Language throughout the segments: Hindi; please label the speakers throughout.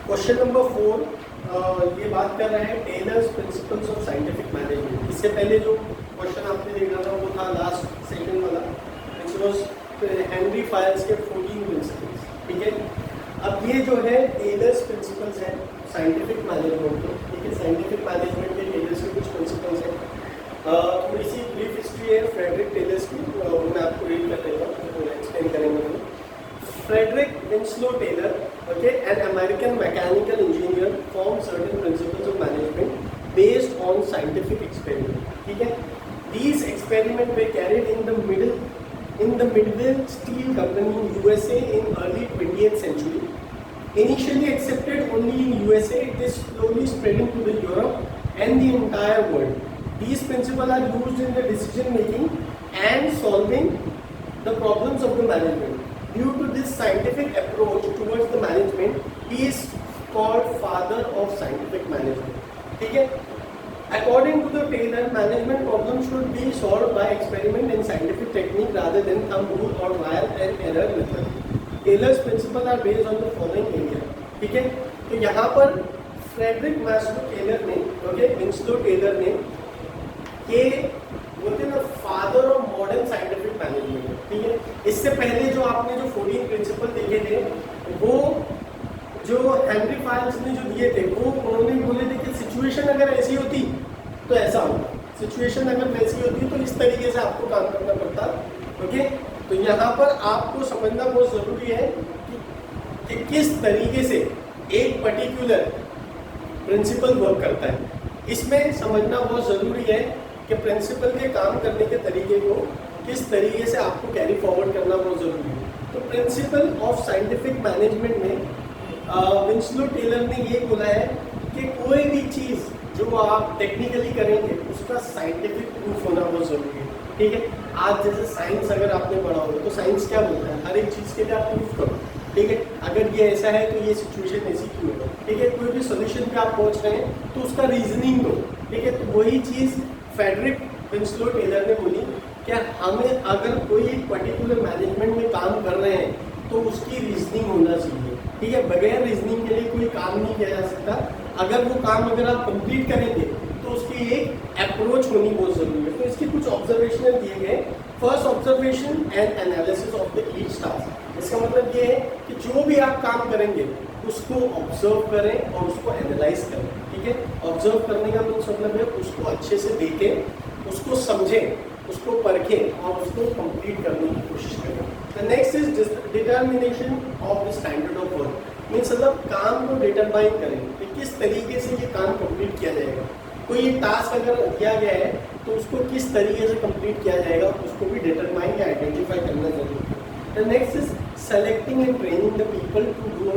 Speaker 1: क्वेश्चन नंबर 4 ये बात कर रहा है Taylor's principles of scientific management. इससे पहले जो क्वेश्चन आपने देखा था वो था लास्ट सेकंड वाला, विच वाज हेनरी फायर्स के 14 प्रिंसिपल्स। ठीक है, अब ये जो है टेलर्स प्रिंसिपल्स है साइंटिफिक मैनेजमेंट के। ठीक है, साइंटिफिक मैनेजमेंट के टेलर्स के कुछ प्रिंसिपल्स हैं। थोड़ी सी ब्रीफ हिस्ट्री है फ्रेडरिक टेलर्स की, वो मैं आपको रीड कर देता हूँ, तो एक्सप्लेन करेंगे। Frederick Winslow Taylor, okay, an American mechanical engineer, formed certain principles of management based on scientific experiment. ठीक है, these experiments were carried in the Midwell Steel Company in USA in early 20th century. Initially accepted only in USA, it is slowly spreading to the Europe and the entire world. These principles are used in the decision making and solving the problems of the management. Due to this scientific approach towards the management, he is called father of scientific management. ठीक है, according to the Taylor, management problems should be solved by experiment and scientific technique rather than thumb rule or trial and error method. Taylor's principles are based on the following area. ठीक है, तो यहाँ पर फ्रेडरिक मैस्लो टेलर ने, ओके, विंस्लो टेलर ने ये बोलते हैं ना father of modern scientific management. ठीक है, इससे पहले जो आपने जो 14 प्रिंसिपल देखे थे वो जो हेनरी फायर्स ने जो दिए थे वो उन्होंने बोले थे कि सिचुएशन अगर ऐसी होती तो ऐसा होता, सिचुएशन अगर वैसी होती तो इस तरीके से आपको काम करना पड़ता। ओके, तो यहाँ पर आपको समझना बहुत ज़रूरी है कि किस तरीके से एक पर्टिकुलर प्रिंसिपल वर्क करता है। इसमें समझना बहुत ज़रूरी है कि प्रिंसिपल के काम करने के तरीके को किस तरीके से आपको कैरी फॉरवर्ड करना बहुत ज़रूरी है। तो प्रिंसिपल ऑफ साइंटिफिक मैनेजमेंट में विंस्लो टेलर ने ये बोला है कि कोई भी चीज़ जो आप टेक्निकली करेंगे उसका साइंटिफिक प्रूफ होना बहुत ज़रूरी है। ठीक है, आज जैसे साइंस अगर आपने पढ़ा होगा तो साइंस क्या बोलता है, हर एक चीज़ के लिए आप प्रूफ करो। ठीक है, अगर ये ऐसा है तो ये सिचुएशन ऐसी क्यों है। ठीक है, कोई भी सोल्यूशन पे आप पहुँच रहे हैं तो उसका रीजनिंग दो। ठीक है, तो वही चीज़ फ्रेडरिक विंस्लो टेलर ने बोली कि हमें अगर कोई एक पर्टिकुलर मैनेजमेंट में काम कर रहे हैं तो उसकी रीजनिंग होना चाहिए। ठीक है, बगैर रीजनिंग के लिए कोई काम नहीं किया जा सकता। अगर वो काम अगर आप कंप्लीट करेंगे तो उसकी एक अप्रोच होनी बहुत ज़रूरी है। तो इसके कुछ ऑब्जर्वेशन दिए गए। First observation and analysis of the each task. इसका मतलब ये है कि जो भी आप काम करेंगे उसको ऑब्जर्व करें और उसको एनालाइज करें। ठीक है, ऑब्जर्व करने का मतलब है उसको अच्छे से देखें, उसको समझें, उसको परखें और उसको कंप्लीट करने की कोशिश करें। The next is determination of the standard of work. Means मतलब काम को डिटरमाइन करें कि किस तरीके से ये काम कंप्लीट किया जाएगा। कोई एक टास्क अगर दिया गया है तो उसको किस तरीके से कंप्लीट किया जाएगा उसको भी डिटरमाइन या आइडेंटिफाई करना जरूरी है। The next is selecting and training the people to do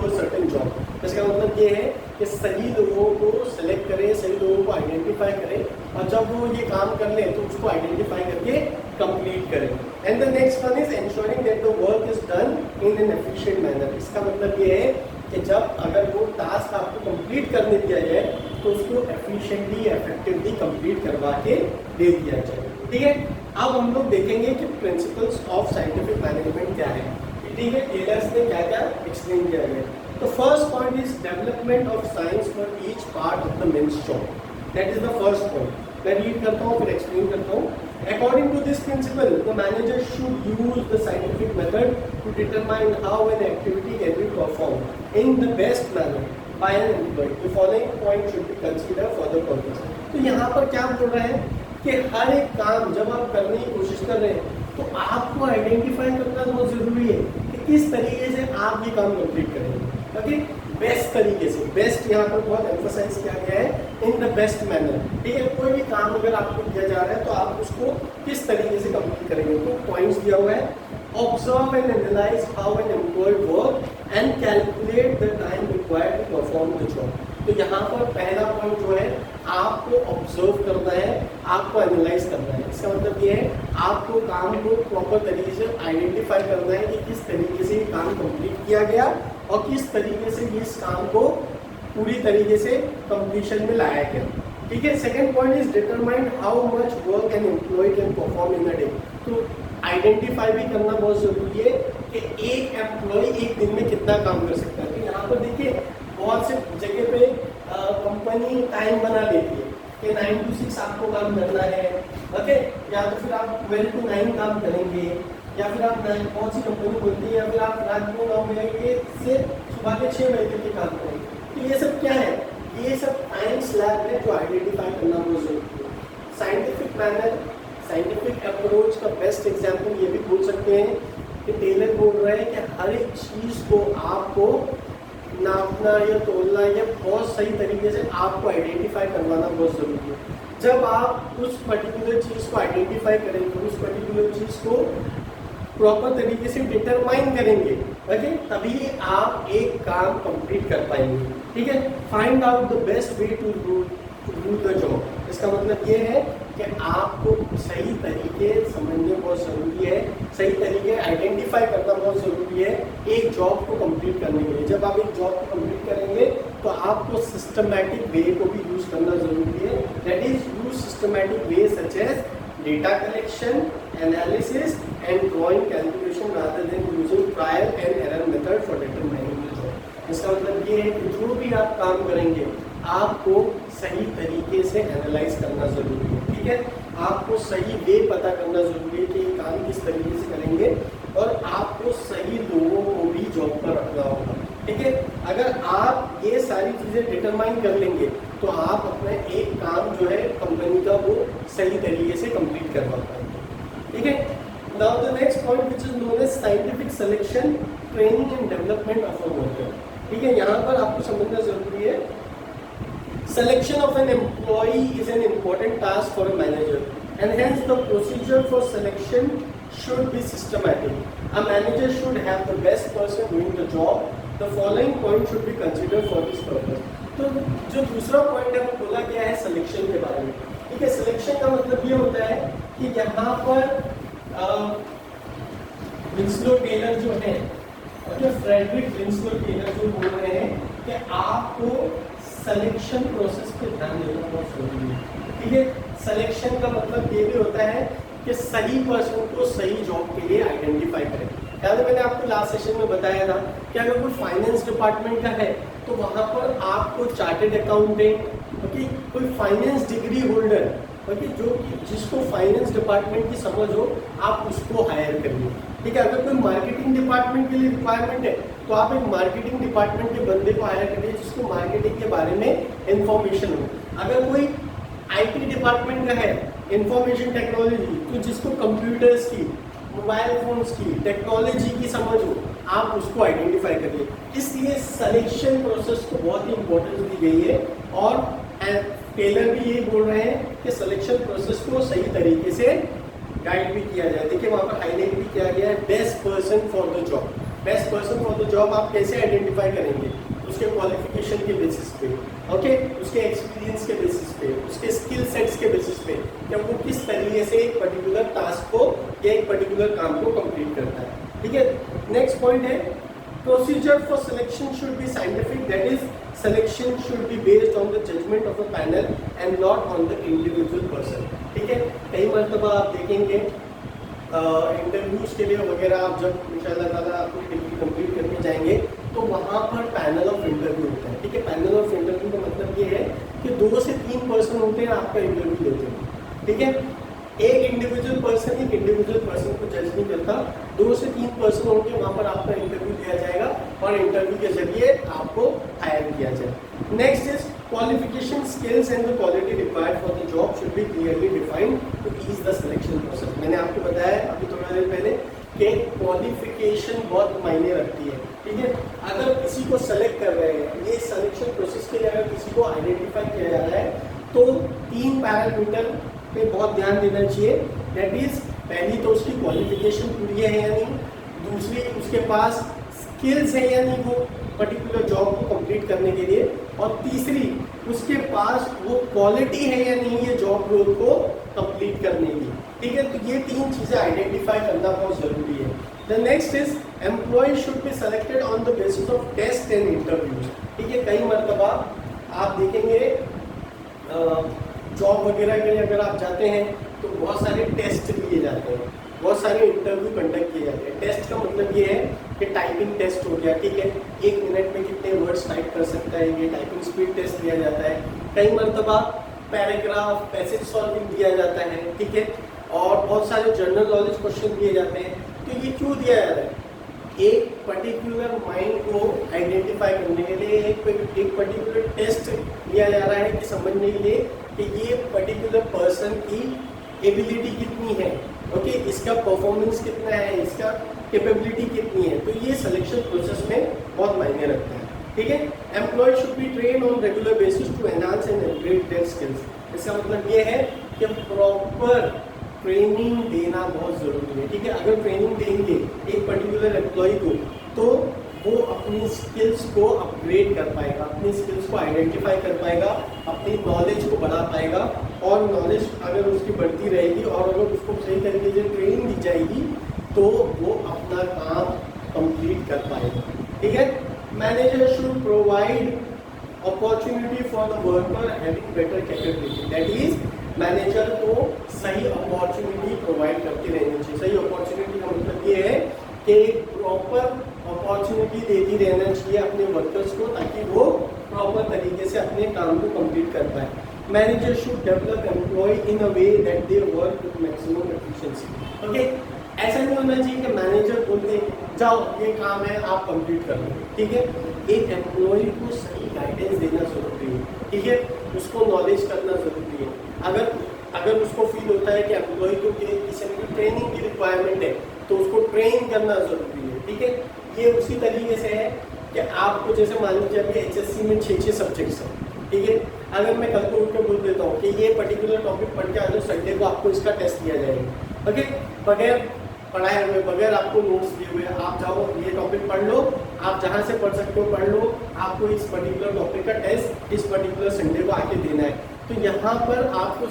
Speaker 1: a certain job. इसका मतलब ये है कि सही लोगों को सेलेक्ट करें, सही लोगों को आइडेंटिफाई करें और जब वो ये काम कर लें तो उसको आइडेंटिफाई करके कंप्लीट करें। And the next one is ensuring that the work is done in an efficient manner. इसका मतलब ये है कि जब अगर वो टास्क आपको कंप्लीट करने दिया जाए तो उसको एफिशिएंटली इफेक्टिवली कंप्लीट करवा के दे दिया जाए। ठीक है, अब हम लोग देखेंगे कि प्रिंसिपल्स ऑफ साइंटिफिक मैनेजमेंट क्या है। ठीक है, टेलर्स ने क्या क्या एक्सप्लेन किया है। तो first point is development of science for each part of the men's job. That is the first point. मैं रीड करता हूँ फिर एक्सप्लेन करता हूँ। According to this principle, the manager should use the scientific method to determine how an activity can be performed in the best manner by an employee. The following point should be considered for the purpose. तो यहाँ पर क्या बोल रहा है कि हर एक काम जब आप करने की कोशिश कर रहे हैं तो आपको आइडेंटिफाई करना बहुत ज़रूरी है कि किस तरीके से आप ये काम कंप्लीट करेंगे। ओके, बेस्ट तरीके से, बेस्ट यहाँ पर बहुत एम्फोसाइज किया गया है इन द बेस्ट मैनर। ठीक है, कोई भी काम अगर आपको दिया जा रहा है तो आप उसको किस तरीके से कंप्लीट करेंगे। तो पॉइंट्स दिया हुआ है, observe and analyse how an employee work and calculate the time required to perform the job. तो यहाँ पर पहला पॉइंट जो है आपको ऑब्जर्व करना है, आपको एनालाइज करना है। इसका मतलब ये है आपको काम को प्रॉपर तरीके से आइडेंटिफाई करना है कि किस तरीके से ये काम कंप्लीट किया गया और किस तरीके से इस काम को पूरी तरीके से कंप्लीशन में लाया गया। ठीक है, second point is determine how much work an employee can perform in a day. तो आइडेंटिफाई भी करना बहुत जरूरी है कि एक एम्प्लॉय एक दिन में कितना काम कर सकता है। तो यहाँ पर बहुत से जगह पे कंपनी टाइम बना लेती है कि 9 to 6 आपको काम करना है, ओके, या तो फिर आप 12 to 9 काम करेंगे, या फिर आप बहुत सी कंपनी बोलती है, या फिर आप रात को 9 बजे से सुबह के 6 बजे तक के काम करेंगे। तो ये सब क्या है? ये सब टाइम स्लैब है जो आइडेंटिफाई करना बहुत जरूरी है। साइंटिफिक मैनर, साइंटिफिक अप्रोच का बेस्ट एग्जाम्पल ये भी बोल सकते हैं कि टेलर बोल रहे हैं कि हर एक चीज़ को आपको नापना या तोलना या बहुत सही तरीके से आपको आइडेंटिफाई करवाना बहुत ज़रूरी है। जब आप उस पर्टिकुलर चीज़ को आइडेंटिफाई करेंगे, उस पर्टिकुलर चीज़ को प्रॉपर तरीके से डिटरमाइन करेंगे, ओके, तभी आप एक काम कंप्लीट कर पाएंगे। ठीक है, find out the best way to do the job. इसका मतलब ये है कि आपको सही तरीके समझने बहुत ज़रूरी है, सही तरीके आइडेंटिफाई करना बहुत ज़रूरी है एक जॉब को कंप्लीट करने के लिए। जब आप एक जॉब को कंप्लीट करेंगे तो आपको सिस्टमैटिक वे को भी यूज़ करना ज़रूरी है। That is use systematic way such as data collection, analysis and drawing calculation rather than using trial and error method for determining the job. इसका मतलब ये है कि जो भी आप काम करेंगे आपको सही तरीके से एनालाइज करना ज़रूरी है। ठीक है, आपको सही वे पता करना ज़रूरी है कि ये काम किस तरीके से करेंगे, और आपको सही लोगों को भी जॉब पर रखना होगा। ठीक है, अगर आप ये सारी चीज़ें डिटरमाइन कर लेंगे तो आप अपना एक काम जो है कंपनी का वो सही तरीके से कंप्लीट करवा पाएंगे। ठीक है, now the next point which is known as scientific selection, training and development of a worker. ठीक है, यहाँ पर आपको समझना जरूरी है selection of an employee is an important task for a manager, and hence the procedure for selection should be systematic. A manager should have the best person doing the job. The following point should be considered for this purpose. तो जो दूसरा पॉइंट है वो बोला गया है सिलेक्शन के बारे में। ठीक है, सिलेक्शन का मतलब ये होता है कि यहाँ पर विंस्लो टेलर जो है, और फ्रेडरिक विंस्लो टेलर जो बोल रहे हैं कि आपको सिलेक्शन प्रोसेस पे ध्यान देना बहुत जरूरी है। ठीक है, सिलेक्शन का मतलब ये भी होता है कि सही पर्सन को सही जॉब के लिए आइडेंटिफाई करें। याद है मैंने आपको लास्ट सेशन में बताया था कि अगर कोई फाइनेंस डिपार्टमेंट का है तो वहाँ पर आपको चार्टेड अकाउंटेंट, ओके, कोई फाइनेंस डिग्री होल्डर, ओके, जो कि जिसको फाइनेंस डिपार्टमेंट की समझ हो, आप उसको हायर करिए। ठीक है, अगर कोई मार्केटिंग डिपार्टमेंट के लिए रिक्वायरमेंट है तो आप एक मार्केटिंग डिपार्टमेंट के बंदे को हायर करिए जिसको मार्केटिंग के बारे में इंफॉर्मेशन हो। अगर कोई आईटी डिपार्टमेंट का है, इंफॉर्मेशन टेक्नोलॉजी, तो जिसको कंप्यूटर्स की, मोबाइल फोन्स की, टेक्नोलॉजी की समझ हो, आप उसको आइडेंटिफाई करिए। इसलिए सिलेक्शन प्रोसेस को बहुत ही इंपॉर्टेंस दी गई है, और टेलर भी यही बोल रहे हैं कि सिलेक्शन प्रोसेस को सही तरीके से गाइड भी किया जाए। देखिए वहाँ पर हाईलाइट भी किया गया है best person for the job. Best person for the job आप कैसे आइडेंटिफाई करेंगे? उसके क्वालिफिकेशन के बेसिस पे, ओके, उसके एक्सपीरियंस के बेसिस पे, उसके स्किल सेट्स के बेसिस पे, कि वो किस तरीके से एक पर्टिकुलर टास्क को या एक पर्टिकुलर काम को कंप्लीट करता है। ठीक है, नेक्स्ट पॉइंट है procedure for selection should be scientific, that is selection should be based on the judgement of a panel and not on the individual person. ठीक है, कई मरतबा आप देखेंगे इंटरव्यूज के लिए वगैरह आप जब इंशाल्लाह ताला अपनी डिग्री कंप्लीट करके जाएंगे तो वहाँ पर पैनल ऑफ इंटरव्यू होता है। ठीक है, पैनल ऑफ इंटरव्यू का मतलब ये है कि 2 से 3 पर्सन होते हैं आपका इंटरव्यू लेते हैं। ठीक है, एक इंडिविजुअल पर्सन को जज नहीं करता, 2 से 3 पर्सन होंगे, वहाँ पर आपका इंटरव्यू दिया जाएगा और इंटरव्यू के जरिए आपको हायर किया जाए। Next is qualification, skills and the quality required for the job should be clearly defined to ease the selection process. मैंने आपको बताया अभी थोड़ा देर पहले कि क्वालिफिकेशन बहुत मायने रखती है। ठीक है, अगर किसी को सेलेक्ट कर रहे हैं, ये सिलेक्शन प्रोसेस के लिए अगर किसी को आइडेंटिफाई किया जा रहा है तो 3 पैरामीटर पे बहुत ध्यान देना चाहिए। दैट इज, पहली तो उसकी क्वालिफिकेशन पूरी है या नहीं, दूसरी उसके पास स्किल्स है या नहीं वो पर्टिकुलर जॉब को कंप्लीट करने के लिए, और तीसरी उसके पास वो क्वालिटी है या नहीं ये जॉब रोल को कंप्लीट करने की। ठीक है, तो ये 3 चीज़ें आइडेंटिफाई करना बहुत ज़रूरी है। The next is employee should be selected on the basis of test and interviews. ठीक है, कई मरतबा आप देखेंगे जॉब वगैरह के लिए अगर आप जाते हैं तो बहुत सारे टेस्ट लिए जाते हैं, बहुत सारे इंटरव्यू कंडक्ट किए जाते हैं। टेस्ट का मतलब ये है कि टाइपिंग टेस्ट हो गया, ठीक है, 1 मिनट में कितने वर्ड्स टाइप कर सकता है, ये टाइपिंग स्पीड टेस्ट दिया जाता है। कई मरतबा पैराग्राफ पैसेज सॉल्विंग दिया जाता है, ठीक है, और बहुत सारे जनरल नॉलेज क्वेश्चन दिए जाते हैं। तो ये क्यों दिया जाता है? एक पर्टिकुलर माइंड को आइडेंटिफाई करने के लिए एक पर्टिकुलर टेस्ट लिया जा रहा है कि समझने के लिए कि ये पर्टिकुलर पर्सन की एबिलिटी कितनी है, ओके, इसका परफॉर्मेंस कितना है, इसका कैपेबिलिटी कितनी है। तो ये सिलेक्शन प्रोसेस में बहुत मायने रखता है, ठीक है। Employ should be train on regular basis to enhance and upgrade their skills. इसका मतलब ये है कि प्रॉपर ट्रेनिंग देना बहुत ज़रूरी है, ठीक है। अगर ट्रेनिंग देंगे एक पर्टिकुलर एम्प्लॉय को तो वो अपनी स्किल्स को अपग्रेड कर पाएगा, अपनी स्किल्स को आइडेंटिफाई कर पाएगा, अपनी नॉलेज को बढ़ा पाएगा, और नॉलेज अगर उसकी बढ़ती रहेगी और अगर उसको सही तरीके से ट्रेनिंग दी जाएगी तो वो अपना काम कंप्लीट कर पाएगा, ठीक है। Manager should provide opportunity for the worker having better capability, that is manager को सही अपॉर्चुनिटी प्रोवाइड करती रहनी चाहिए। सही अपॉर्चुनिटी का मतलब ये है कि प्रॉपर अपॉर्चुनिटी देती रहना चाहिए अपने वर्कर्स को, ताकि वो प्रॉपर तरीके से अपने काम को कंप्लीट कर पाए। Manager should develop employee in a way that they work with maximum efficiency, okay. ऐसा नहीं होना चाहिए कि मैनेजर बोलते जाओ ये काम है आप कंप्लीट कर लो, ठीक है। एक एम्प्लॉय को सही गाइडेंस देना जरूरी है, ठीक है, उसको नॉलेज करना जरूरी है। अगर उसको फील होता है कि एम्प्लॉय को किसी भी ट्रेनिंग की रिक्वायरमेंट है तो उसको ट्रेन करना जरूरी है, ठीक है। ये उसी तरीके से है कि आपको जैसे मान लीजिए अभी HSC में 6 सब्जेक्ट्स हैं, ठीक है। अगर मैं कल को उठ कर बोल देता हूँ कि ये पर्टिकुलर टॉपिक पढ़ के आ जाओ, संडे को आपको इसका टेस्ट दिया जाएगा, ओके, बगैर पढ़ाए हुए, बगैर आपको नोट्स दिए हुए, आप जाओ ये टॉपिक पढ़ लो, आप जहाँ से पढ़ सकते हो पढ़ लो, आपको इस पर्टिकुलर टॉपिक का टेस्ट इस पर्टिकुलर संडे को आके देना है। तो यहाँ पर आपको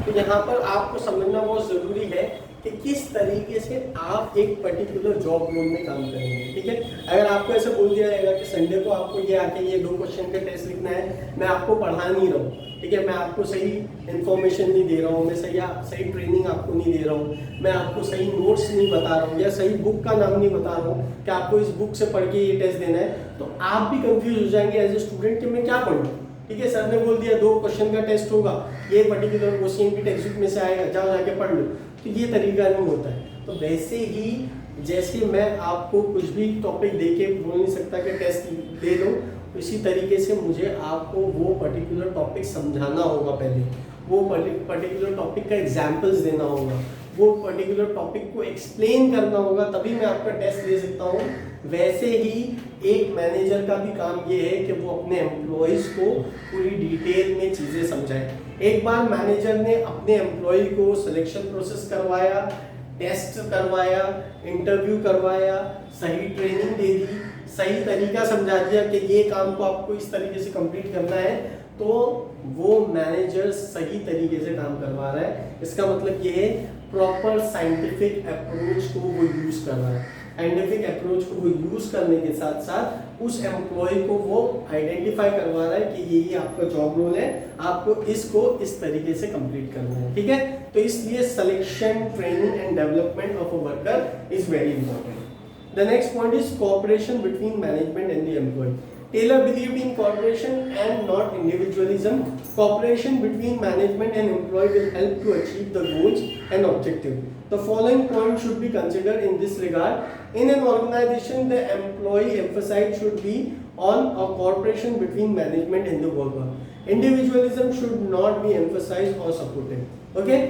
Speaker 1: तो यहाँ पर आपको समझना बहुत ज़रूरी है कि किस तरीके से आप एक पर्टिकुलर जॉब रोल में काम करेंगे, ठीक है। अगर आपको ऐसे बोल दिया जाएगा कि संडे को आपको ये आके ये 2 क्वेश्चन का टेस्ट लिखना है, मैं आपको पढ़ा नहीं रहा हूँ, ठीक है, मैं आपको सही इन्फॉर्मेशन नहीं दे रहा हूँ, मैं सही ट्रेनिंग आपको नहीं दे रहा हूँ, मैं आपको सही नोट्स नहीं बता रहा हूँ या सही बुक का नाम नहीं बता रहा हूँ कि आपको इस बुक से पढ़ के ये टेस्ट देना है, तो आप भी कंफ्यूज हो जाएंगे एज ए स्टूडेंट कि मैं क्या पढ़ूँ, ठीक है। सर ने बोल दिया 2 क्वेश्चन का टेस्ट होगा, ये पर्टिकुलर क्वेश्चन की टेक्स्ट बुक में से आएगा, जाओ जाके पढ़ लो, तो ये तरीका नहीं होता है। तो वैसे ही जैसे मैं आपको कुछ भी टॉपिक दे के बोल नहीं सकता कि टेस्ट दे लो, इसी तरीके से मुझे आपको वो पर्टिकुलर टॉपिक समझाना होगा, पहले वो पर्टिकुलर टॉपिक का एग्जाम्पल्स देना होगा, वो पर्टिकुलर टॉपिक को एक्सप्लेन करना होगा, तभी मैं आपका टेस्ट दे सकता हूँ। वैसे ही एक मैनेजर का भी काम ये है कि वो अपने एम्प्लॉयज़ को पूरी डिटेल में चीज़ें समझाए। एक बार मैनेजर ने अपने एम्प्लॉय को सिलेक्शन प्रोसेस करवाया, टेस्ट करवाया, इंटरव्यू करवाया, सही ट्रेनिंग दे दी, सही तरीका समझा दिया कि ये काम को आपको इस तरीके से कंप्लीट करना है, तो वो मैनेजर सही तरीके से काम करवा रहा है। इसका मतलब ये है प्रॉपर साइंटिफिक अप्रोच को वो यूज़ कर रहा है। साइंटिफिक अप्रोच को वो यूज़ करने के साथ साथ उस एम्प्लॉय को वो आइडेंटिफाई करवा रहा है कि ये आपका जॉब रोल है, आपको इसको इस तरीके से कंप्लीट करना है, ठीक है। तो इसलिए selection, training and development of a worker is very important. The next point is cooperation between management and the employee. Taylor believed in cooperation and not individualism. Cooperation between management and employee will help to achieve the goals and objectives. The following points should be considered in this regard. In an organization, the employee emphasis should be on a cooperation between management and the worker. Individualism should not be emphasized or supported. Okay?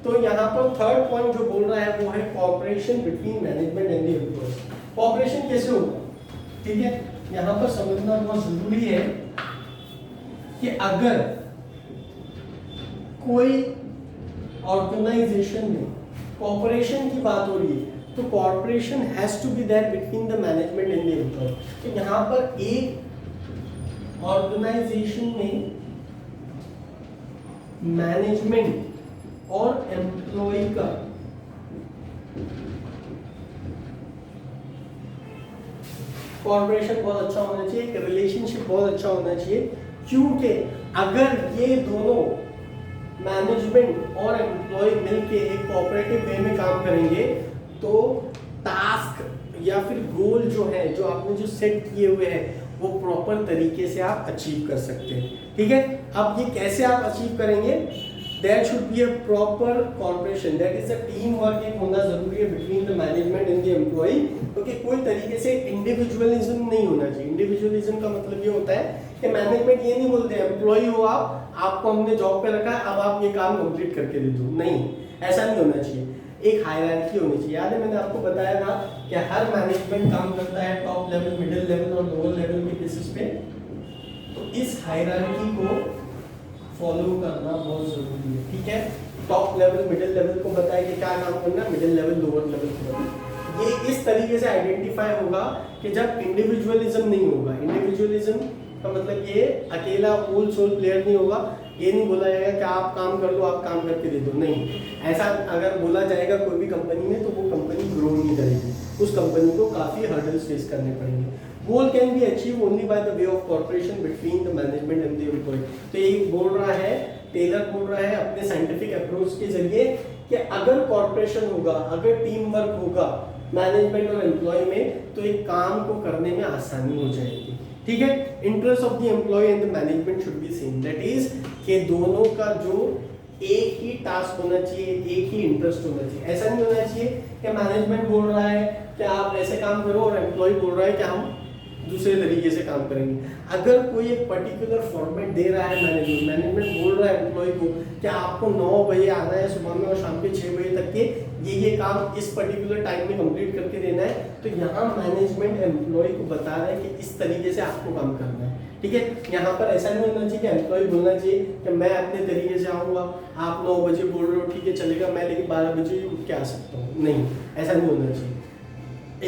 Speaker 1: तो यहाँ पर थर्ड पॉइंट जो बोल रहा है वो है cooperation between management and the employees. Cooperation कैसे होगा, ठीक है, यहाँ पर समझना बहुत जरूरी है कि अगर कोई ऑर्गेनाइजेशन में कॉपरेशन की बात हो रही है तो cooperation has to be there between the management and the employ. तो यहाँ पर एक ऑर्गेनाइजेशन में मैनेजमेंट और एम्प्लॉय का कॉर्पोरेशन बहुत अच्छा होना चाहिए, एक रिलेशनशिप बहुत अच्छा होना चाहिए, क्योंकि अगर ये दोनों मैनेजमेंट और एम्प्लॉय मिलके एक कोऑपरेटिव वे में काम करेंगे तो टास्क या फिर गोल जो है, जो आपने जो सेट किए हुए हैं, वो प्रॉपर तरीके से आप अचीव कर सकते हैं। ठीक है, अब ये कैसे आप अचीव करेंगे? There should be a proper cooperation, that is a team work एक होना जरूरी है between the management and the employee, क्योंकि कोई तरीके से इंडिविजुअलिज्म नहीं होना चाहिए। इंडिविजुअलिज्म का मतलब ये होता है कि मैनेजमेंट ये नहीं बोलते एम्प्लॉय हो आप, आपको हमने जॉब पे रखा है, अब आप ये काम कंप्लीट करके दे दो, नहीं, ऐसा नहीं होना चाहिए। एक हायरार्की होनी चाहिए। याद है मैंने आपको बताया था कि हर मैनेजमेंट काम करता है टॉप लेवल, मिडिल लेवल और लोअर लेवल के बेसिस पे, तो इस हायरार्की को फॉलो करना बहुत जरूरी है। ठीक है, टॉप लेवल मिडिल लेवल को बताया कि क्या काम करना, मिडिल लेवल लोअर लेवल को बताया। ये इस तरीके से आइडेंटिफाई होगा कि जब इंडिविजुअलिज्म नहीं होगा। इंडिविजुअलिज्म का मतलब ये अकेला होल सोल प्लेयर नहीं होगा। ये नहीं बोला जाएगा कि आप काम कर लो, आप काम करके दे दो, नहीं। ऐसा अगर बोला जाएगा कोई भी कंपनी में तो वो कंपनी ग्रो नहीं करेगी, उस कंपनी को काफी हर्डल्स फेस करने पड़ेंगे। Goal can be achieve only by the way of corporation between the management and the employ. तो ये बोल रहा है, टेलर बोल रहा है अपने साइंटिफिक अप्रोच के जरिए कि अगर कॉर्पोरेशन होगा, अगर टीम वर्क होगा मैनेजमेंट और एम्प्लॉय में, तो एक काम को करने में आसानी हो जाएगी। ठीक है, interest of the employ and the management should be same, that is कि दोनों का जो एक ही टास्क होना चाहिए, एक ही इंटरेस्ट होना चाहिए। ऐसा नहीं होना चाहिए कि मैनेजमेंट बोल रहा है कि आप ऐसे काम करो और एम्प्लॉय बोल रहा है कि हम दूसरे तरीके से काम करेंगे। अगर कोई एक पर्टिकुलर फॉर्मेट दे रहा है मैनेजमेंट बोल रहा है एम्प्लॉय को कि आपको 9 बजे आना है सुबह में और शाम के 6 बजे तक के ये काम इस पर्टिकुलर टाइम में कंप्लीट करके देना है, तो यहाँ मैनेजमेंट एम्प्लॉय को बता रहा है कि इस तरीके से आपको काम करना है। ठीक है, यहाँ पर ऐसा नहीं होना चाहिए कि एम्प्लॉय बोलना चाहिए कि मैं अपने तरीके से आऊँगा, आप 9 बजे बोल रहे हो ठीक है चलेगा, मैं लेकिन 12 बजे उठ के आ सकता हूँ, नहीं, ऐसा नहीं होना चाहिए।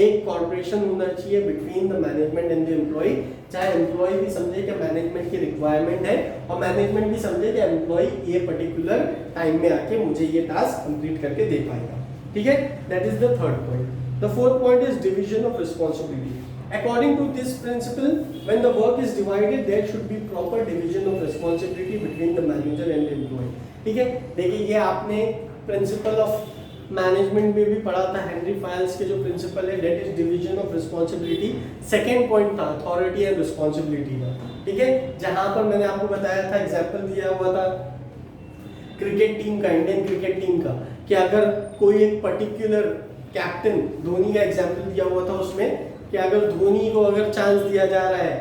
Speaker 1: एक कॉर्पोरेशन होना चाहिए between the management and the employee, चाहे एम्प्लॉय भी समझे कि मैनेजमेंट की रिक्वायरमेंट है और मैनेजमेंट भी समझे कि एम्प्लॉय ये पर्टिकुलर टाइम में आके मुझे ये टास्क कंप्लीट करके दे पाएगा। ठीक है, that is the third point. The fourth point is division of responsibility. According to this principle, when the work is divided, there should be proper division of responsibility between the manager and the employee. ठीक है, देखिए ये आपने प्रिंसिपल ऑफ मैनेजमेंट में भी पढ़ा था, हेनरी फायल्स के जो प्रिंसिपल है that is division of responsibility. Second point था अथॉरिटी एंड रिस्पॉन्सिबिलिटी का। ठीक है, जहां पर मैंने आपको बताया था, एग्जांपल दिया हुआ था क्रिकेट टीम का, इंडियन क्रिकेट टीम का, कि अगर कोई एक पर्टिकुलर कैप्टन, धोनी का एग्जांपल दिया हुआ था उसमें, कि अगर धोनी को अगर चांस दिया जा रहा है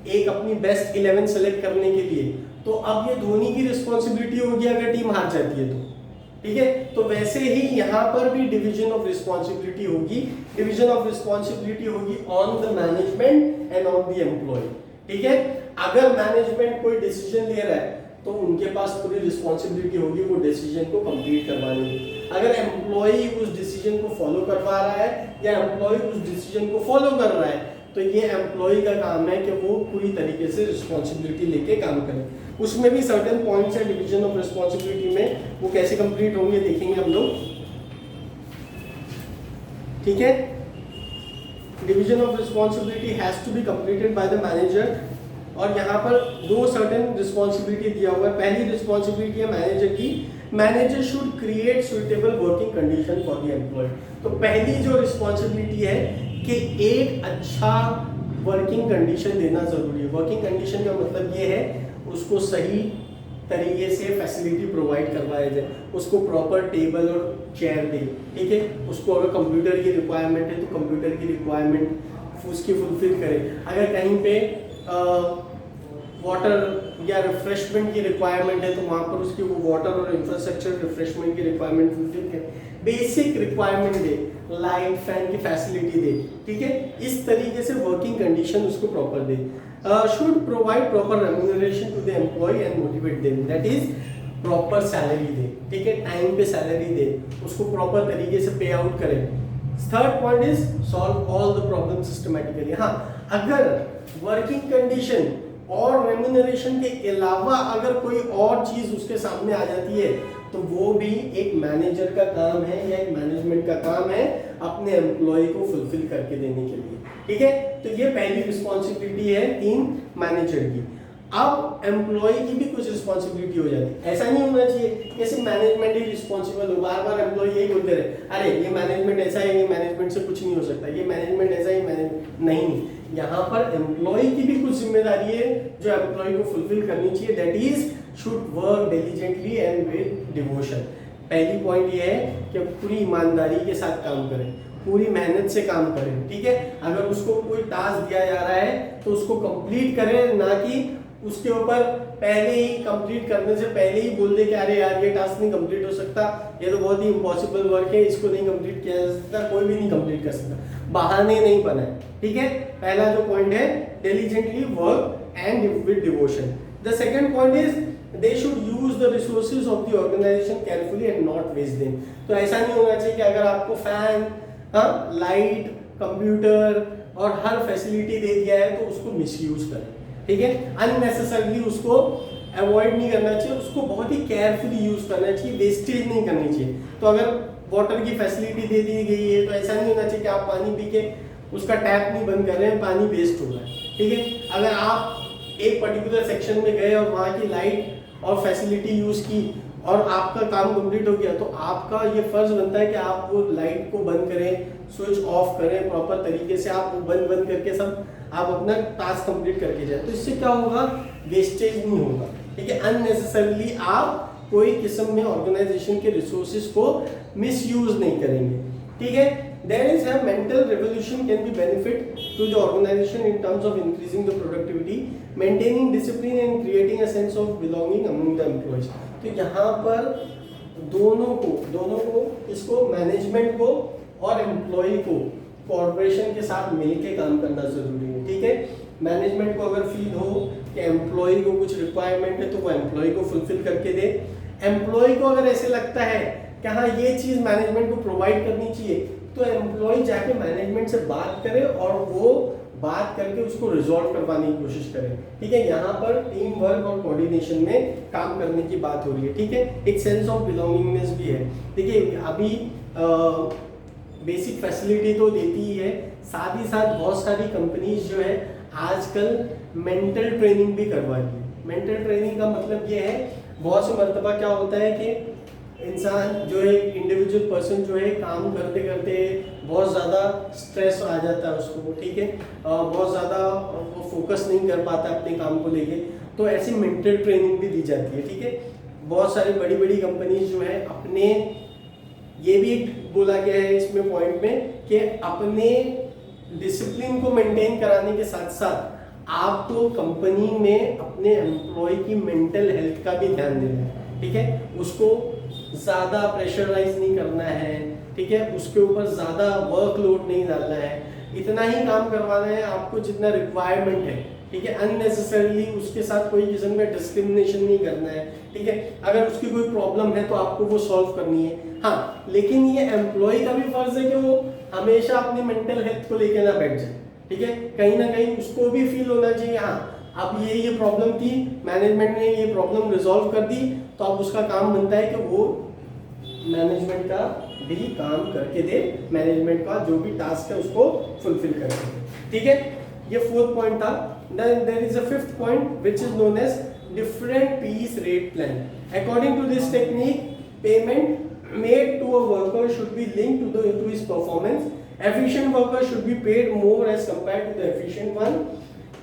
Speaker 1: एक अपनी बेस्ट 11 सेलेक्ट करने के लिए, तो अब ये धोनी की रिस्पॉन्सिबिलिटी होगी अगर टीम हार जाती है तो। ठीक है, तो वैसे ही यहाँ पर भी डिवीजन ऑफ रिस्पॉन्सिबिलिटी होगी। डिवीजन ऑफ रिस्पॉन्सिबिलिटी होगी on the management and on the employee. ठीक है, अगर मैनेजमेंट कोई डिसीजन ले रहा है तो उनके पास पूरी रिस्पॉन्सिबिलिटी होगी वो डिसीजन को कंप्लीट करवाने की। अगर एम्प्लॉय उस डिसीजन को फॉलो करवा रहा है या एम्प्लॉय उस डिसीजन को फॉलो कर रहा है, तो ये एम्प्लॉय का काम है कि वो पूरी तरीके से रिस्पॉन्सिबिलिटी लेके काम करे। उसमें भी सर्टेन पॉइंट्स है डिवीजन ऑफ रिस्पॉन्सिबिलिटी में, वो कैसे कंप्लीट होंगे देखेंगे हम लोग। ठीक है, division of responsibility has to be completed by the manager, और यहाँ पर 2 सर्टेन रिस्पॉन्सिबिलिटी दिया हुआ है। पहली रिस्पॉन्सिबिलिटी है मैनेजर की, manager should create suitable working condition for the employ. तो पहली जो रिस्पॉन्सिबिलिटी है कि एक अच्छा वर्किंग कंडीशन देना जरूरी है। वर्किंग कंडीशन का मतलब ये है उसको सही तरीके से फैसिलिटी प्रोवाइड करवाया जाए, उसको प्रॉपर टेबल और चेयर दे। ठीक है, उसको अगर कंप्यूटर की रिक्वायरमेंट है तो कंप्यूटर की रिक्वायरमेंट उसकी फुलफिल करे। अगर कहीं पे वाटर या रिफ्रेशमेंट की रिक्वायरमेंट है तो वहाँ पर उसकी वो वाटर और इंफ्रास्ट्रक्चर रिफ्रेशमेंट की रिक्वायरमेंट फुलफिल करे। बेसिक रिक्वायरमेंट दे, लाइट फैन की फैसिलिटी दे। ठीक है, इस तरीके से वर्किंग कंडीशन उसको प्रॉपर दे। Should provide proper remuneration to the employ and motivate them, that is proper salary दे। ठीक है, टाइम पे सैलरी दे, उसको प्रॉपर तरीके से पे आउट करे। Third point is solve all the problem systematically. हाँ, अगर वर्किंग कंडीशन और रेम्यूनरेशन के अलावा अगर कोई और चीज उसके सामने आ जाती है तो वो भी एक मैनेजर का काम है या एक मैनेजमेंट का काम है अपने एम्प्लॉय को फुलफिल करके देने के लिए। ठीक है, तो ये पहली रिस्पॉन्सिबिलिटी है 3 मैनेजर की। अब एम्प्लॉय की भी कुछ रिस्पॉन्सिबिलिटी हो जाती है। ऐसा नहीं होना चाहिए कि सिर्फ मैनेजमेंट ही रिस्पॉन्सिबल हो, बार बार एम्प्लॉय यही बोलते रहे अरे ये मैनेजमेंट ऐसा है, ये मैनेजमेंट से कुछ नहीं हो सकता, ये मैनेजमेंट ऐसा है, मैनेजमेंट नहीं। यहाँ पर एम्प्लॉय की भी कुछ जिम्मेदारी है जो एम्प्लॉय को फुलफिल करनी चाहिए, that is should work diligently and with devotion. पहली पॉइंट ये है कि पूरी ईमानदारी के साथ काम करें, पूरी मेहनत से काम करें, ठीक है। अगर उसको कोई टास्क दिया जा रहा है तो उसको कंप्लीट करें, ना कि उसके ऊपर पहले ही कंप्लीट करने से पहले ही बोल दे कि अरे यार ये टास्क नहीं कंप्लीट हो सकता, ये तो बहुत ही इम्पॉसिबल वर्क है, इसको नहीं कंप्लीट किया जा सकता, कोई भी नहीं कंप्लीट कर सकता। बहाने नहीं बनाए, ठीक है। पहला जो पॉइंट है diligently work and with devotion. The second point is they should use the resources of the organization carefully and not waste them। तो ऐसा नहीं होना चाहिए कि अगर आपको फैन, लाइट, कंप्यूटर और हर फैसिलिटी दे दिया है तो उसको मिसयूज करें, ठीक है। अननेसेसरली उसको अवॉइड नहीं करना चाहिए, उसको बहुत ही केयरफुली यूज करना चाहिए, वेस्टेज नहीं करनी चाहिए। तो अगर वाटर की फैसिलिटी दे दी गई है तो ऐसा नहीं होना चाहिए कि आप पानी पी के उसका टैप नहीं बंद कर रहे हैं, पानी वेस्ट हो रहा है, ठीक है। अगर आप एक पर्टिकुलर सेक्शन में गए और वहाँ की लाइट और फैसिलिटी यूज की और आपका काम कंप्लीट हो गया, तो आपका ये फर्ज बनता है कि आप वो लाइट को बंद करें, स्विच ऑफ करें, प्रॉपर तरीके से आप वो बंद करके सब आप अपना टास्क कंप्लीट करके जाए। तो इससे क्या होगा, वेस्टेज नहीं होगा, ठीक है। अननेसेसरली आप कोई किस्म में ऑर्गेनाइजेशन के रिसोर्सेज को मिसयूज नहीं करेंगे, ठीक है। There is a mental revolution can be benefit to the organization in terms of increasing the productivity, maintaining discipline and creating a sense of belonging among the employees। तो यहाँ पर दोनों को इसको मैनेजमेंट को और एम्प्लॉय को कॉर्पोरेशन के साथ मिलके काम करना जरूरी है, ठीक है। मैनेजमेंट को अगर फील हो कि एम्प्लॉय को कुछ रिक्वायरमेंट है तो वो एम्प्लॉय को फुलफिल करके दे। एम्प्लॉय को अगर ऐसे लगता है कि हाँ ये चीज मैनेजमेंट को प्रोवाइड करनी चाहिए, तो एम्प्लॉय जाके मैनेजमेंट से बात करे और वो बात करके उसको रिजॉल्व करवाने की कोशिश करें, ठीक है। यहाँ पर टीम वर्क और कोऑर्डिनेशन में काम करने की बात हो रही है, ठीक है। एक सेंस ऑफ बिलोंगिंगनेस भी है, देखिए अभी बेसिक फैसिलिटी तो देती ही है, साथ ही साथ बहुत सारी कंपनीज जो है आजकल मेंटल ट्रेनिंग भी करवा रही है। मेंटल ट्रेनिंग का मतलब ये है, बहुत से मर्तबा क्या होता है कि इंसान जो है, इंडिविजुअल पर्सन जो है काम करते करते बहुत ज़्यादा स्ट्रेस आ जाता है उसको, ठीक है, बहुत ज़्यादा वो फोकस नहीं कर पाता अपने काम को लेके, तो ऐसी मेंटल ट्रेनिंग भी दी जाती है, ठीक है। बहुत सारी बड़ी बड़ी कंपनीज जो है अपने, ये भी बोला गया है इसमें पॉइंट में कि अपने डिसिप्लिन को मेंटेन कराने के साथ साथ आपको कंपनी में अपने एम्प्लॉय की मेंटल हेल्थ का भी ध्यान देना है, ठीक है। उसको ज़्यादा प्रेशराइज नहीं करना है, ठीक है, उसके ऊपर ज़्यादा वर्कलोड नहीं डालना है, इतना ही काम करवाना है आपको जितना रिक्वायरमेंट है, ठीक है। अननेसेसरली उसके साथ कोई किस्म में डिस्क्रिमिनेशन नहीं करना है, ठीक है। अगर उसकी कोई प्रॉब्लम है तो आपको वो सॉल्व करनी है, हाँ, लेकिन ये एम्प्लॉय का भी फर्ज है कि वो हमेशा अपनी मेंटल हेल्थ को लेकर ना बैठ जाए, ठीक है। कहीं ना कहीं उसको भी फील होना चाहिए हाँ अब ये प्रॉब्लम थी, मैनेजमेंट ने ये प्रॉब्लम रिजॉल्व कर दी, तो अब उसका काम बनता है कि वो मैनेजमेंट का भी काम करके दे, मैनेजमेंट का जो भी टास्क है उसको फुलफिल करके दे, ठीक है। ये फोर्थ पॉइंट था। Then there is a fifth point which is known as different piece rate plan. According to this technique, payment made to a worker should be linked to his performance. Efficient worker should be paid more as compared to the efficient one.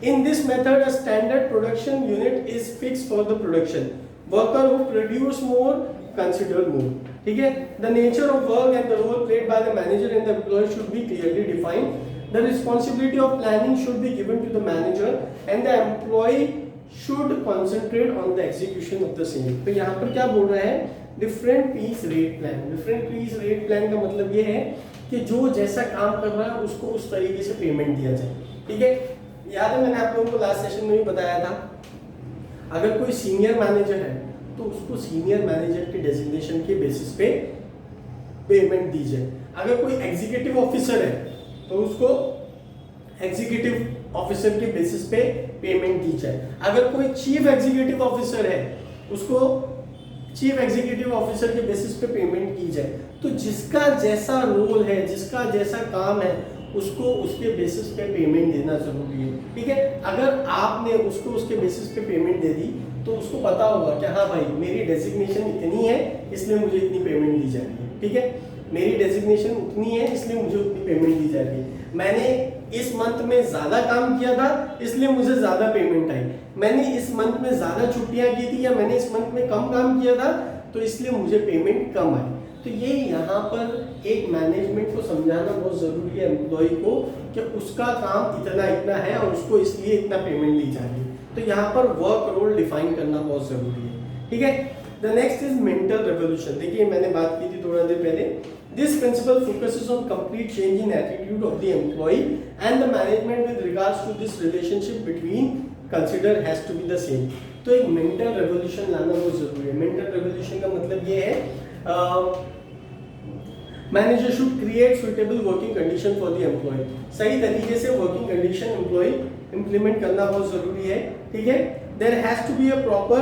Speaker 1: In this method, a standard production unit is fixed for the production. Worker who produce more considered more. ठीक है? The nature of work and the role played by the manager and the employee should be clearly defined. The responsibility of planning should be given to the manager and the employee should concentrate on the execution of the same. तो यहाँ पर क्या बोल रहा है? Different piece rate plan. Different piece rate plan का मतलब ये है कि जो जैसा काम कर रहा है उसको उस तरीके से पेमेंट दिया जाए, ठीक है। याद है मैंने आप लोगों को लास्ट सेशन में भी बताया था, अगर कोई सीनियर मैनेजर है तो उसको सीनियर मैनेजर के डेजिग्नेशन के बेसिस पे पेमेंट दी जाए। अगर कोई एग्जीक्यूटिव ऑफिसर है तो उसको एग्जीक्यूटिव ऑफिसर के बेसिस पे पेमेंट दी जाए। अगर कोई चीफ एग्जीक्यूटिव ऑफिसर है उसको चीफ एग्जीक्यूटिव ऑफिसर के बेसिस पे पेमेंट की जाए। तो जिसका जैसा रोल है, जिसका जैसा काम है, उसको उसके बेसिस पे पेमेंट देना जरूरी है, ठीक है। अगर आपने उसको उसके बेसिस पे पेमेंट दे दी तो उसको पता होगा कि हाँ भाई मेरी डेजिग्नेशन इतनी है इसलिए मुझे इतनी पेमेंट दी जा रही है, ठीक है। मेरी डेजिग्नेशन उतनी है इसलिए मुझे उतनी पेमेंट दी जा रही है। मैंने इस मंथ में ज्यादा काम किया था इसलिए मुझे ज्यादा पेमेंट आई। मैंने इस मंथ में ज्यादा छुट्टियां की थी या मैंने इस मंथ में कम काम किया था तो इसलिए मुझे पेमेंट कम आई। तो ये यहाँ पर एक मैनेजमेंट को समझाना बहुत जरूरी है एम्प्लॉय को कि उसका काम इतना इतना है और उसको इसलिए इतना पेमेंट दी जा रही है। तो यहाँ पर वर्क रोल डिफाइन करना बहुत जरूरी है, ठीक है। The next is mental revolution. देखिए मैंने बात की थी थोड़ा देर पहले। This principle focuses on complete change in attitude of the employ and the management with regards to this relationship between consider has to be the same. तो एक मेंटल रेवोल्यूशन लाना बहुत जरूरी है। मेंटल रेवोल्यूशन का मतलब ये है manager should create suitable working condition for the employ. सही तरीके से वर्किंग कंडीशन एम्प्लॉय इंप्लीमेंट करना बहुत जरूरी है, ठीक है। There has to be a proper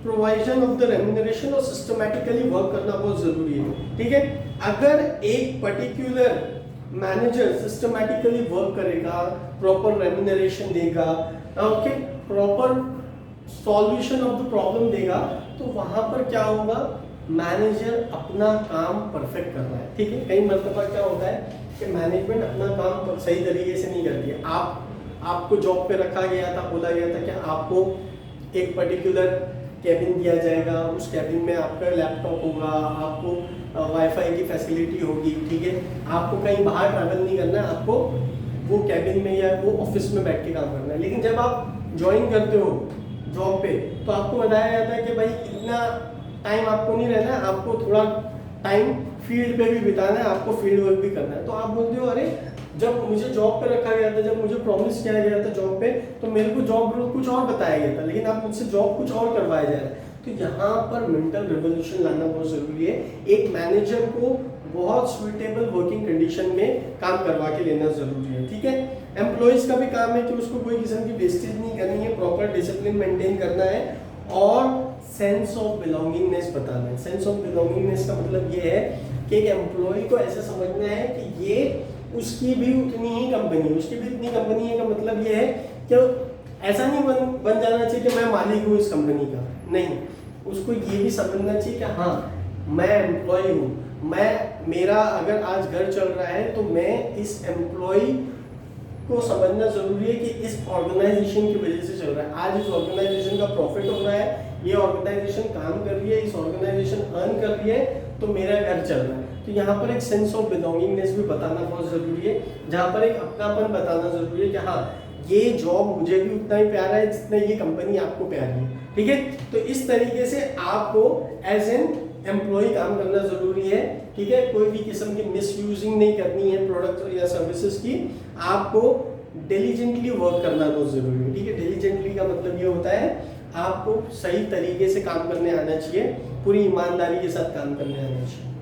Speaker 1: provision of the remuneration और सिस्टमैटिकली वर्क करना बहुत जरूरी है, ठीक है। अगर एक पर्टिकुलर मैनेजर सिस्टमैटिकली वर्क करेगा, प्रॉपर रेम्यूनरेशन देगा, okay, proper solution of the problem देगा, तो वहां पर क्या होगा, मैनेजर अपना काम परफेक्ट कर रहा है, ठीक है। कई मरतबा क्या होता है कि मैनेजमेंट अपना काम सही तरीके से नहीं करती है। आपको जॉब पे रखा गया था, बोला गया था कि आपको एक पर्टिकुलर कैबिन दिया जाएगा, उस कैबिन में आपका लैपटॉप होगा, आपको वाईफाई की फैसिलिटी होगी, ठीक है। आपको कहीं बाहर ट्रैवल नहीं करना है, आपको वो कैबिन में या वो ऑफिस में बैठ के काम करना है। लेकिन जब आप ज्वाइन करते हो जॉब पे तो आपको बताया जाता है कि भाई इतना टाइम आपको नहीं रहना है, आपको थोड़ा टाइम फील्ड पे भी बिताना है, आपको फील्ड वर्क भी करना है। तो आप बोलते हो अरे जब मुझे जॉब पे रखा गया था, जब मुझे प्रॉमिस किया गया था जॉब पे, तो मेरे को जॉब रोल कुछ और बताया गया था, लेकिन आप मुझसे जॉब कुछ और करवाया जा रहा है। तो यहाँ पर मेंटल रेवोल्यूशन लाना बहुत जरूरी है। एक मैनेजर को बहुत सुइटेबल वर्किंग कंडीशन में काम करवा के लेना जरूरी है, ठीक है। एम्प्लॉइज का भी काम है कि उसको कोई किस्म की वेस्टेज नहीं करनी है, प्रॉपर डिसिप्लिन मेंटेन करना है और सेंस ऑफ बिलोंगिंगनेस बताना है। सेंस ऑफ बिलोंगिंगनेस का मतलब ये है कि एक एम्प्लॉय को ऐसा समझना है कि ये उसकी भी उतनी ही कंपनी, उसकी भी इतनी कंपनी है। का मतलब ये है कि ऐसा नहीं बन जाना चाहिए कि मैं मालिक हूँ इस कंपनी का, नहीं, उसको ये भी समझना चाहिए कि हाँ मैं एम्प्लॉय हूँ, मेरा अगर आज घर चल रहा है तो मैं इस एम्प्लॉय को समझना जरूरी है कि इस ऑर्गेनाइजेशन की वजह से चल रहा है। आज इस ऑर्गेनाइजेशन का प्रॉफिट हो रहा है, ये ऑर्गेनाइजेशन काम कर रही है, इस ऑर्गेनाइजेशन अर्न कर रही है, तो मेरा घर चल रहा है। तो यहाँ पर एक सेंस ऑफ बिलोंगिंगनेस भी बताना बहुत जरूरी है, जहाँ पर एक अपनापन बताना जरूरी है कि हाँ ये जॉब मुझे भी उतना ही प्यारा है जितना ये कंपनी आपको प्यारी है, ठीक है। तो इस तरीके से आपको एज एन एम्प्लॉय काम करना जरूरी है, ठीक है। कोई भी किस्म की मिसयूजिंग नहीं करनी है प्रोडक्ट या सर्विसेज की, आपको डिलीजेंटली वर्क करना बहुत जरूरी है, ठीक है। डिलीजेंटली का मतलब ये होता है आपको सही तरीके से काम करने आना चाहिए, पूरी ईमानदारी के साथ काम करने आना चाहिए।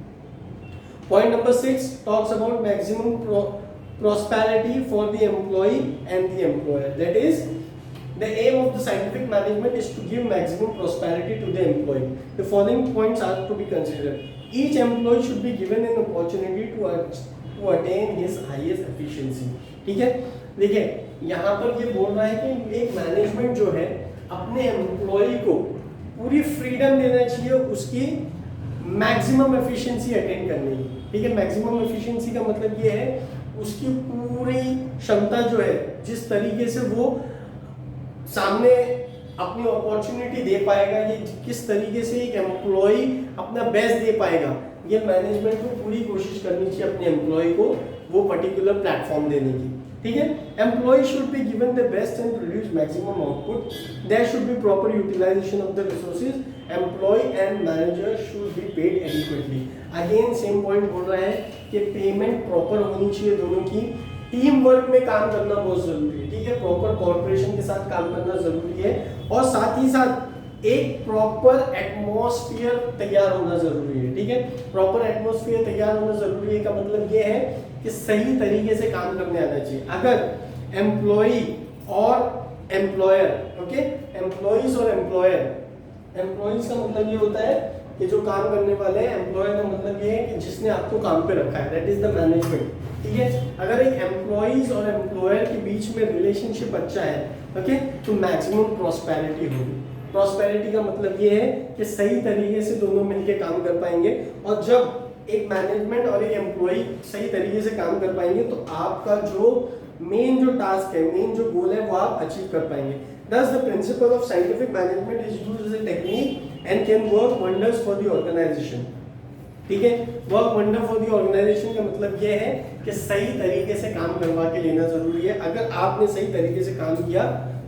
Speaker 1: Point number 6 talks about maximum prosperity for the employee and the employer. That is, the aim of the scientific management is to give maximum prosperity to the employee. The following points are to be considered. Each employee should be given an opportunity to attain his highest efficiency. ठीक है, देखिए यहाँ पर ये बोल रहा है कि एक मैनेजमेंट जो है अपने एम्प्लॉय को पूरी फ्रीडम देना चाहिए उसकी मैक्सिमम एफिशिएंसी अटेन करने की, ठीक है। मैक्सिमम एफिशिएंसी का मतलब ये है उसकी पूरी क्षमता जो है, जिस तरीके से वो सामने अपनी अपॉर्चुनिटी दे पाएगा, ये किस तरीके से एक एम्प्लॉय अपना बेस्ट दे पाएगा, ये मैनेजमेंट को पूरी कोशिश करनी चाहिए अपने एम्प्लॉय को वो पर्टिकुलर प्लेटफॉर्म देने की, ठीक है। Employ should be given the best and produce maximum output, there should be proper utilization of the resources, employ and manager should be paid adequately. Again same point बोल रहा है कि पेमेंट प्रॉपर होनी चाहिए दोनों की, टीम वर्क में काम करना बहुत जरूरी है, ठीक है। प्रॉपर कोऑपरेशन के साथ काम करना जरूरी है और साथ ही साथ एक प्रॉपर एटमॉस्फेयर तैयार होना जरूरी है, ठीक है। प्रॉपर एटमॉस्फेयर तैयार होना जरूरी है का मतलब ये है कि सही तरीके से काम करने आना चाहिए। अगर एम्प्लॉय और एम्प्लॉयर, ओके, एम्प्लॉइज और एम्प्लॉयर, एम्प्लॉइज का मतलब ये होता है कि जो काम करने वाले हैं, एम्प्लॉयर का मतलब ये है कि जिसने आपको काम पे रखा है, दैट इज द मैनेजमेंट। ठीक है। अगर एक एम्प्लॉइज और एम्प्लॉयर के बीच में रिलेशनशिप अच्छा है, ओके, तो मैक्सिमम प्रॉस्पेरिटी होगी। प्रॉस्पेरिटी का मतलब ये है कि सही तरीके से दोनों मिलके काम कर पाएंगे, और जब एक मैनेजमेंट और एक एम्प्लॉय सही तरीके से काम कर पाएंगे तो आपका जो मेन जो टास्क है, मेन जो गोल है, वो आप अचीव कर पाएंगे। Thus the principle of scientific management is used as a technique and can work wonders for the organization। ठीक है, work wonder for the organization का मतलब ये है कि सही तरीके से काम करवा के लेना जरूरी है। अगर आपने सही तरीके से काम किया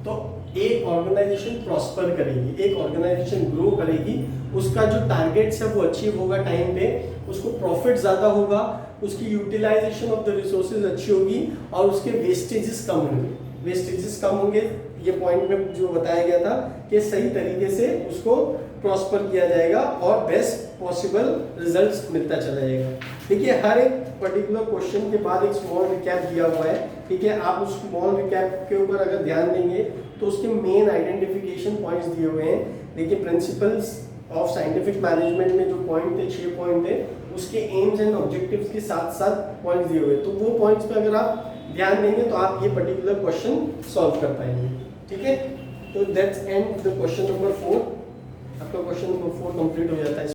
Speaker 1: तो एक ऑर्गेनाइजेशन प्रॉस्पर करेगी, एक ऑर्गेनाइजेशन ग्रो करेगी, उसका जो टारगेट्स है वो अचीव होगा टाइम पे, उसको प्रॉफिट ज़्यादा होगा, उसकी यूटिलाइजेशन ऑफ द रिसोर्सेज अच्छी होगी और उसके वेस्टेजेस कम होंगे। वेस्टेजेस कम होंगे, ये पॉइंट में जो बताया गया था कि सही तरीके से उसको प्रॉस्पर किया जाएगा और बेस्ट पॉसिबल रिजल्ट्स मिलता चला जाएगा। देखिए, हर एक पर्टिकुलर क्वेश्चन के बाद एक स्मॉल रिकैप दिया हुआ है, ठीक है। आप उस स्मॉल रिकैप के ऊपर अगर ध्यान देंगे तो उसके मेन आइडेंटिफिकेशन पॉइंट्स दिए हुए हैं। देखिए, प्रिंसिपल्स ऑफ साइंटिफिक मैनेजमेंट में जो पॉइंट थे, 6 पॉइंट थे, उसके एम्स एंड ऑब्जेक्टिव्स के साथ साथ पॉइंट्स दिए हुए, तो वो पॉइंट्स पे अगर आप ध्यान देंगे तो आप ये पर्टिकुलर क्वेश्चन सॉल्व कर पाएंगे। ठीक है, तो that's and the question number 4। आपका क्वेश्चन नंबर 4 कंप्लीट हो जाता है।